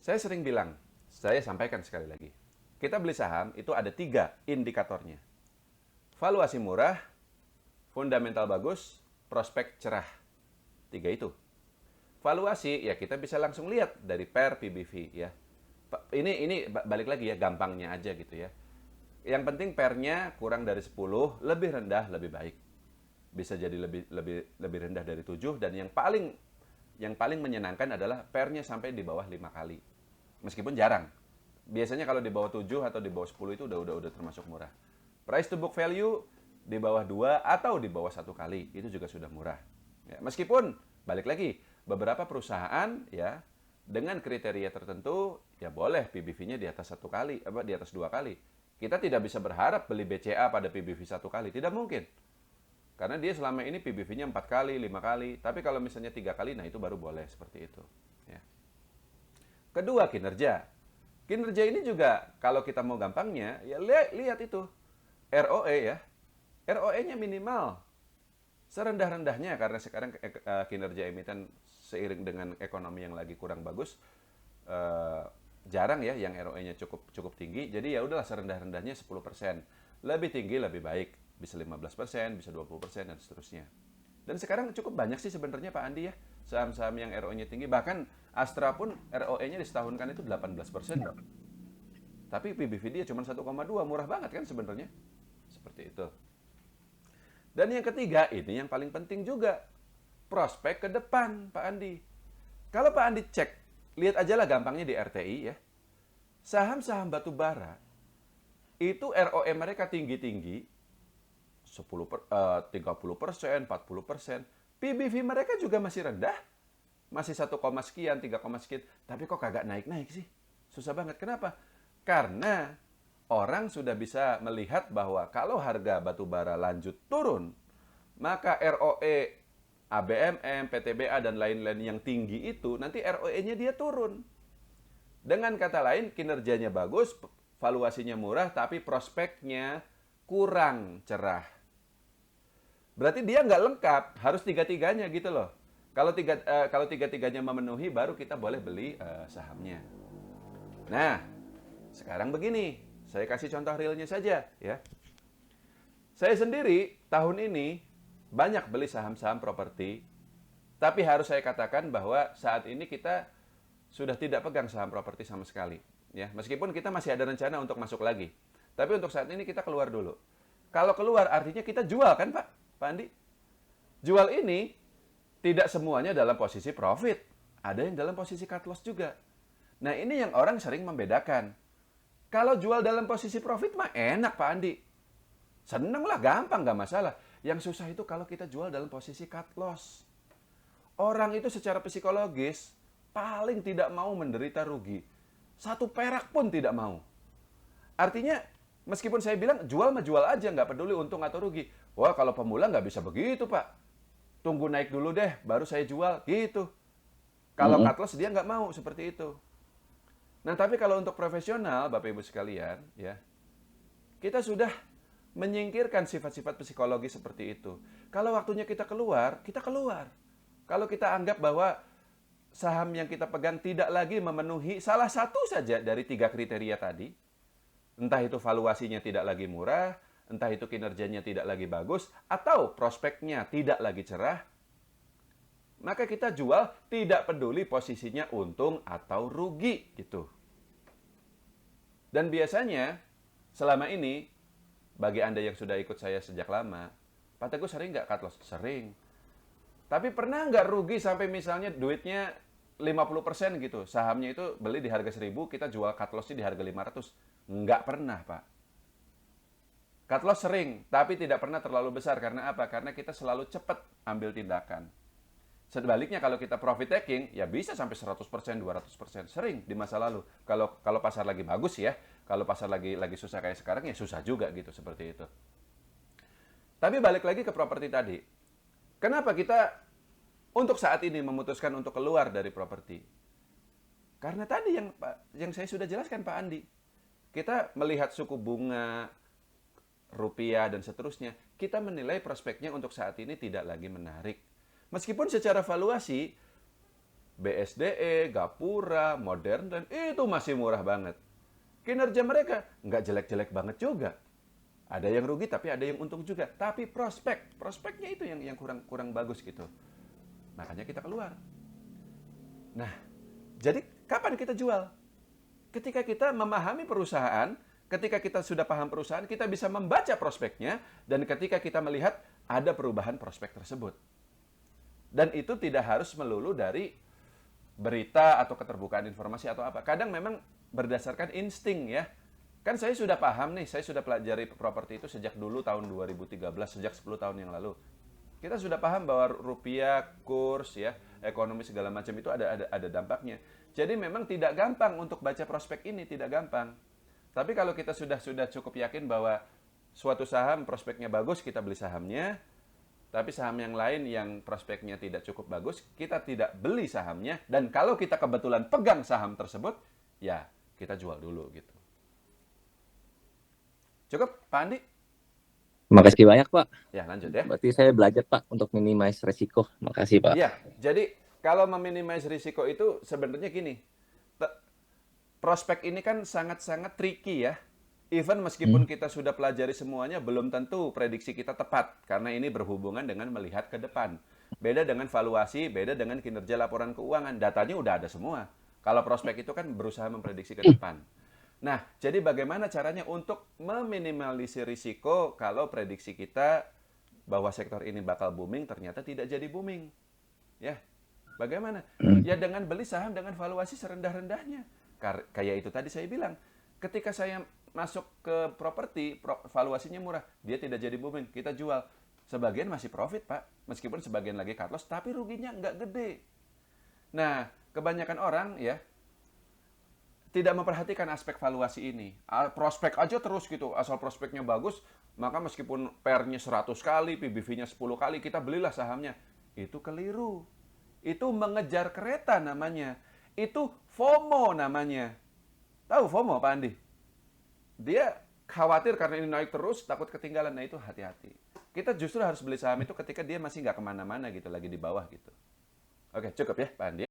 Saya sering bilang, saya sampaikan sekali lagi. Kita beli saham itu ada 3 indikatornya. Valuasi murah, fundamental bagus, prospek cerah. 3 itu. Valuasi ya kita bisa langsung lihat dari PER, PBV ya. Ini balik lagi ya, gampangnya aja gitu ya. Yang penting PER-nya kurang dari 10, lebih rendah lebih baik. Bisa jadi lebih rendah dari 7, dan yang paling menyenangkan adalah PER-nya sampai di bawah 5 kali. Meskipun jarang. Biasanya kalau di bawah 7 atau di bawah 10 itu udah termasuk murah. Price to book value di bawah 2 atau di bawah 1 kali, itu juga sudah murah. Ya, meskipun balik lagi, beberapa perusahaan ya dengan kriteria tertentu ya boleh PBV-nya di atas 1 kali, di atas 2 kali. Kita tidak bisa berharap beli BCA pada PBV 1 kali, tidak mungkin. Karena dia selama ini PBV-nya 4 kali, 5 kali. Tapi kalau misalnya 3 kali, nah itu baru boleh seperti itu. Ya. Kedua, kinerja. Kinerja ini juga kalau kita mau gampangnya, ya lihat itu. ROE ya. ROE-nya minimal. Serendah-rendahnya, karena sekarang kinerja emiten seiring dengan ekonomi yang lagi kurang bagus, jarang ya yang ROE-nya cukup tinggi. Jadi ya udahlah, serendah-rendahnya 10%. Lebih tinggi lebih baik. Bisa 15%, bisa 20%, dan seterusnya. Dan sekarang cukup banyak sih sebenarnya Pak Andi ya, saham-saham yang ROE-nya tinggi. Bahkan Astra pun ROE-nya disetahunkan itu 18%. Tapi PBV dia cuma 1,2, murah banget kan sebenarnya. Seperti itu. Dan yang ketiga, ini yang paling penting juga. Prospek ke depan, Pak Andi. Kalau Pak Andi cek, lihat aja lah gampangnya di RTI ya. Saham-saham batu bara, itu ROE mereka tinggi-tinggi, 30%, 40%. PBV mereka juga masih rendah. Masih 1, sekian, 3, sekian. Tapi kok kagak naik-naik sih? Susah banget. Kenapa? Karena orang sudah bisa melihat bahwa kalau harga batu bara lanjut turun, maka ROE ABMM, PTBA, dan lain-lain yang tinggi itu, nanti ROE-nya dia turun. Dengan kata lain, kinerjanya bagus, valuasinya murah, tapi prospeknya kurang cerah. Berarti dia nggak lengkap, harus tiga-tiganya gitu loh. Kalau tiga-tiganya memenuhi, baru kita boleh beli sahamnya. Nah, sekarang begini, saya kasih contoh realnya saja ya. Saya sendiri tahun ini banyak beli saham-saham properti, tapi harus saya katakan bahwa saat ini kita sudah tidak pegang saham properti sama sekali. Ya, meskipun kita masih ada rencana untuk masuk lagi. Tapi untuk saat ini kita keluar dulu. Kalau keluar artinya kita jual kan Pak? Pak Andi? Jual ini tidak semuanya dalam posisi profit. Ada yang dalam posisi cut loss juga. Nah ini yang orang sering membedakan. Kalau jual dalam posisi profit mah enak Pak Andi. Seneng lah, gampang, nggak masalah. Yang susah itu kalau kita jual dalam posisi cut loss. Orang itu secara psikologis paling tidak mau menderita rugi. 1 perak pun tidak mau. Artinya, meskipun saya bilang jual mah jual aja, nggak peduli untung atau rugi. Wah, kalau pemula nggak bisa begitu, Pak. Tunggu naik dulu deh, baru saya jual, gitu. Kalau cut loss dia nggak mau seperti itu. Nah, tapi kalau untuk profesional, Bapak Ibu sekalian, ya, kita sudah menyingkirkan sifat-sifat psikologi seperti itu. Kalau waktunya kita keluar, kita keluar. Kalau kita anggap bahwa saham yang kita pegang tidak lagi memenuhi salah satu saja dari 3 kriteria tadi, entah itu valuasinya tidak lagi murah, entah itu kinerjanya tidak lagi bagus, atau prospeknya tidak lagi cerah, maka kita jual tidak peduli posisinya untung atau rugi gitu. Dan biasanya selama ini, bagi Anda yang sudah ikut saya sejak lama, Pak Teguh sering nggak cut loss? Sering. Tapi pernah nggak rugi sampai misalnya duitnya 50% gitu? Sahamnya itu beli di harga 1.000, kita jual cut loss-nya di harga 500. Nggak pernah, Pak. Cut loss sering, tapi tidak pernah terlalu besar. Karena apa? Karena kita selalu cepat ambil tindakan. Sebaliknya kalau kita profit taking, ya bisa sampai 100%, 200%. Sering di masa lalu. Kalau pasar lagi bagus ya. Kalau pasar lagi susah kayak sekarang, ya susah juga gitu, seperti itu. Tapi balik lagi ke properti tadi. Kenapa kita untuk saat ini memutuskan untuk keluar dari properti? Karena tadi yang saya sudah jelaskan Pak Andi. Kita melihat suku bunga, rupiah, dan seterusnya. Kita menilai prospeknya untuk saat ini tidak lagi menarik. Meskipun secara valuasi BSDE, Gapura, Modern, dan itu masih murah banget. Kinerja mereka nggak jelek-jelek banget juga. Ada yang rugi tapi ada yang untung juga. Tapi prospeknya itu yang kurang bagus gitu. Makanya kita keluar. Nah, jadi kapan kita jual? Ketika kita memahami perusahaan, ketika kita sudah paham perusahaan, kita bisa membaca prospeknya, dan ketika kita melihat ada perubahan prospek tersebut. Dan itu tidak harus melulu dari berita atau keterbukaan informasi atau apa. Kadang memang berdasarkan insting ya. Kan saya sudah paham nih, saya sudah pelajari properti itu sejak dulu tahun 2013, sejak 10 tahun yang lalu. Kita sudah paham bahwa rupiah, kurs ya, ekonomi segala macam itu ada dampaknya. Jadi memang tidak gampang untuk baca prospek ini, tidak gampang. Tapi kalau kita sudah cukup yakin bahwa suatu saham prospeknya bagus, kita beli sahamnya. Tapi saham yang lain yang prospeknya tidak cukup bagus, kita tidak beli sahamnya. Dan kalau kita kebetulan pegang saham tersebut, ya kita jual dulu gitu. Cukup, Pak Andi? Makasih banyak, Pak. Ya, lanjut ya. Berarti saya belajar, Pak, untuk minimize resiko. Makasih, Pak. Iya, jadi kalau meminimais risiko itu sebenarnya gini, prospek ini kan sangat-sangat tricky ya. Even meskipun kita sudah pelajari semuanya, belum tentu prediksi kita tepat. Karena ini berhubungan dengan melihat ke depan. Beda dengan valuasi, beda dengan kinerja laporan keuangan. Datanya udah ada semua. Kalau prospek itu kan berusaha memprediksi ke depan. Nah, jadi bagaimana caranya untuk meminimalisir risiko kalau prediksi kita bahwa sektor ini bakal booming, ternyata tidak jadi booming. Ya, bagaimana? Ya dengan beli saham dengan valuasi serendah-rendahnya. Kayak itu tadi saya bilang, ketika saya masuk ke properti, valuasinya murah, dia tidak jadi booming, kita jual. Sebagian masih profit, Pak. Meskipun sebagian lagi cut loss, tapi ruginya nggak gede. Nah, kebanyakan orang ya tidak memperhatikan aspek valuasi ini. Prospek aja terus gitu, asal prospeknya bagus, maka meskipun PER-nya 100 kali, PBV-nya 10 kali, kita belilah sahamnya. Itu keliru. Itu mengejar kereta namanya. Itu FOMO namanya. Tahu FOMO, Pak Andi? Dia khawatir karena ini naik terus, takut ketinggalan. Nah itu hati-hati. Kita justru harus beli saham itu ketika dia masih nggak kemana-mana gitu, lagi di bawah gitu. Oke, cukup ya Pak Andi.